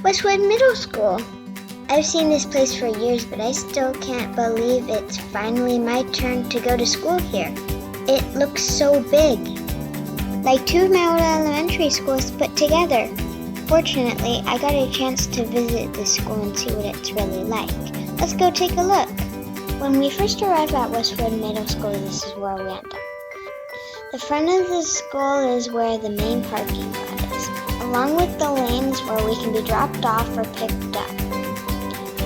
Westwood Middle School. I've seen this place for years, but I still can't believe it's finally my turn to go to school here. It looks so big, like two model elementary schools put together. Fortunately, I got a chance to visit this school and see what it's really like. Let's go take a look. When we first arrived at Westwood Middle School, this is where we end up. The front of the school is where the main parking lot is, along with the lanes where we can be dropped off or picked up.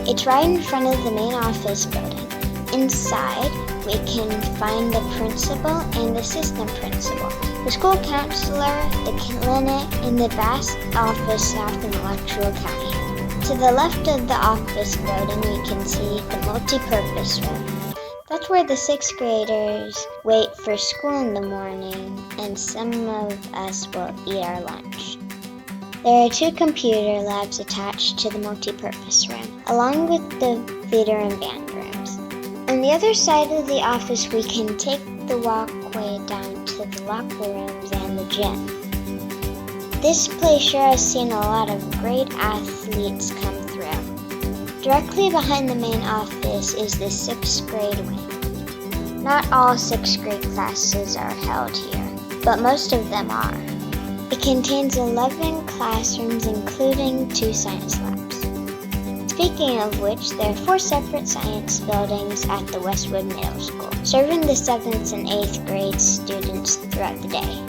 It's right in front of the main office building. Inside, we can find the principal and assistant principal, the school counselor, the clinic, and the best office staff in Alachua County. To the left of the office building, we can see the multi-purpose room. That's where the 6th graders wait for school in the morning, and some of us will eat our lunch. There are 2 computer labs attached to the multi-purpose room, along with the theater and band rooms. On the other side of the office, we can take the walkway down to the locker rooms and the gym. This place sure has seen a lot of great athletes come through. Directly behind the main office is the 6th grade wing. Not all 6th grade classes are held here, but most of them are. It contains 11 classrooms, including 2 science labs. Speaking of which, there are 4 separate science buildings at the Westwood Middle School, serving the 7th and 8th grade students throughout the day.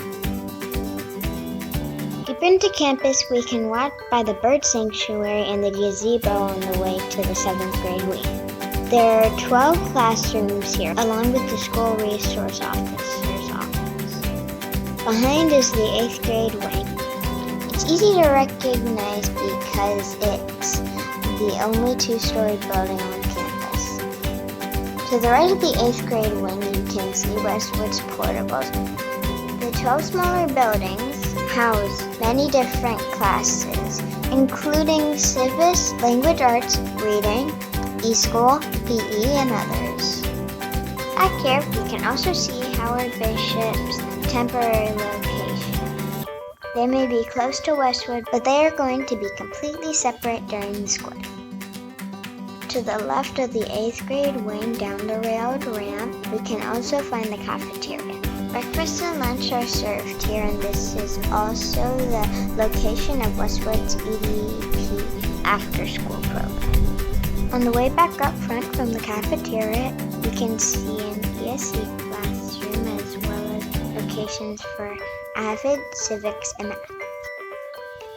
Deeper into campus, we can walk by the bird sanctuary and the gazebo on the way to the 7th grade wing. There are 12 classrooms here, along with the school resource officer's office. Behind is the 8th grade wing. It's easy to recognize because it's the only 2-story building on campus. To the right of the 8th grade wing, you can see Westwood's portables. The 12 smaller buildings house many different classes, including civics, language arts, reading, e-school, PE, and others. Back here, we can also see Howard Bishop's temporary location. They may be close to Westwood, but they are going to be completely separate during the school day. To the left of the 8th grade wing down the railed ramp, we can also find the cafeteria. Breakfast and lunch are served here, and this is also the location of Westwood's EDP after-school program. On the way back up front from the cafeteria, we can see an ESE classroom as well as locations for AVID, civics, and math.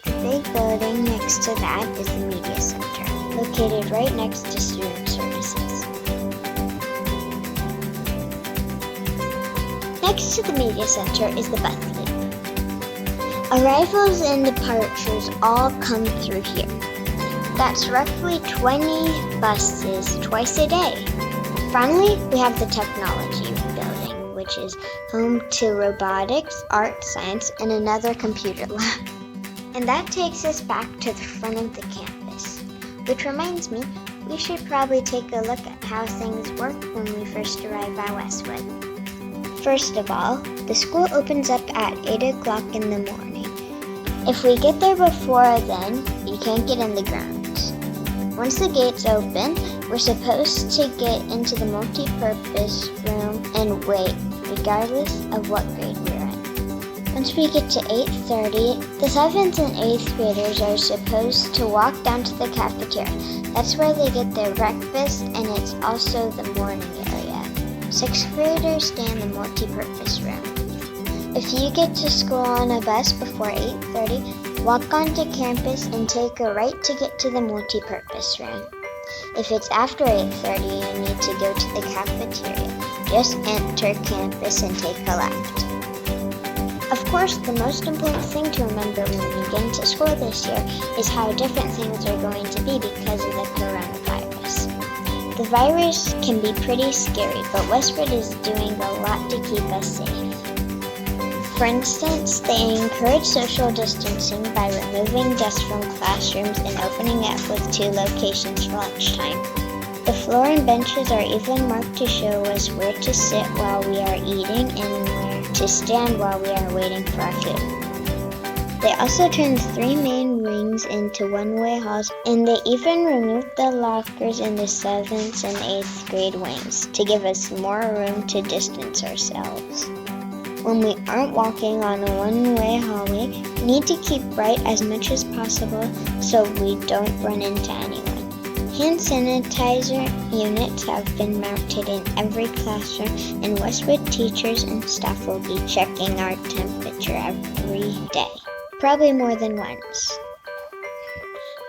The big building next to that is the Media Center, located right next to Student Services. Next to the Media Center is the bus loop. Arrivals and departures all come through here. That's roughly 20 buses twice a day. Finally, we have the Technology Building, which is home to robotics, art, science, and another computer lab. And that takes us back to the front of the campus. Which reminds me, we should probably take a look at how things work when we first arrive at Westwood. First of all, the school opens up at 8 o'clock in the morning. If we get there before then, you can't get in the grounds. Once the gates open, we're supposed to get into the multi-purpose room and wait, regardless of what grade we're in. Once we get to 8:30, the 7th and 8th graders are supposed to walk down to the cafeteria. That's where they get their breakfast, and it's also the morning area. 6th graders stay in the multi-purpose room. If you get to school on a bus before 8:30, walk onto campus and take a right to get to the multi-purpose room. If it's after 8:30 and you need to go to the cafeteria, just enter campus and take a left. Of course, the most important thing to remember when you get into school this year is how different things are going to be because of the coronavirus. The virus can be pretty scary, but Westwood is doing a lot to keep us safe. For instance, they encourage social distancing by removing desks from classrooms and opening up with 2 locations for lunchtime. The floor and benches are even marked to show us where to sit while we are eating and where to stand while we are waiting for our food. They also turned 3 main wings into one-way halls, and they even removed the lockers in the 7th and 8th grade wings to give us more room to distance ourselves. When we aren't walking on a one-way hallway, we need to keep bright as much as possible so we don't run into anyone. Hand sanitizer units have been mounted in every classroom, and Westwood teachers and staff will be checking our temperature every day, probably more than once.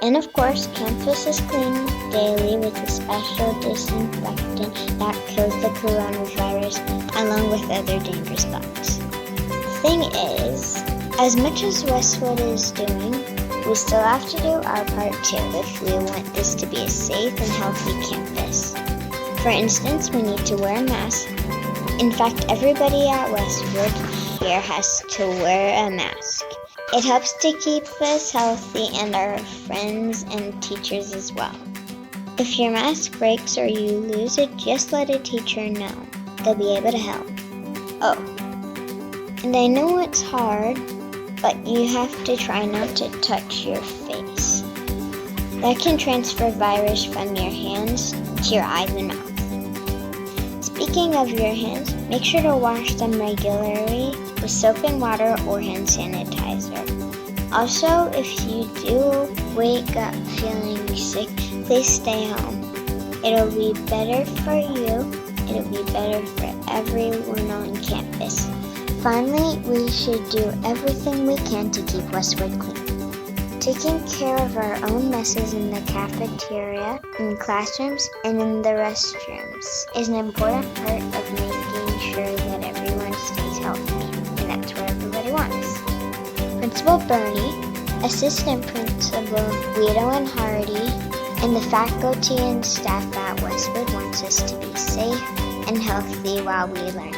And of course, campus is cleaned daily with a special disinfectant that kills the coronavirus along with other dangerous bugs. The thing is, as much as Westwood is doing, we still have to do our part too if we want this to be a safe and healthy campus. For instance, we need to wear a mask. In fact, everybody at Westwood here has to wear a mask. It helps to keep us healthy and our friends and teachers as well. If your mask breaks or you lose it, just let a teacher know. They'll be able to help. Oh, and I know it's hard, but you have to try not to touch your face. That can transfer virus from your hands to your eyes and mouth. Speaking of your hands, make sure to wash them regularly with soap and water or hand sanitizer. Also, if you do wake up feeling sick, please stay home. It'll be better for you. It'll be better for everyone on campus. Finally, we should do everything we can to keep Westwood clean. Taking care of our own messes in the cafeteria, in classrooms, and in the restrooms is an important part of making sure that everyone stays healthy, and that's what everybody wants. Principal Bernie, Assistant Principal Guido and Hardy, and the faculty and staff at Westwood wants us to be safe and healthy while we learn.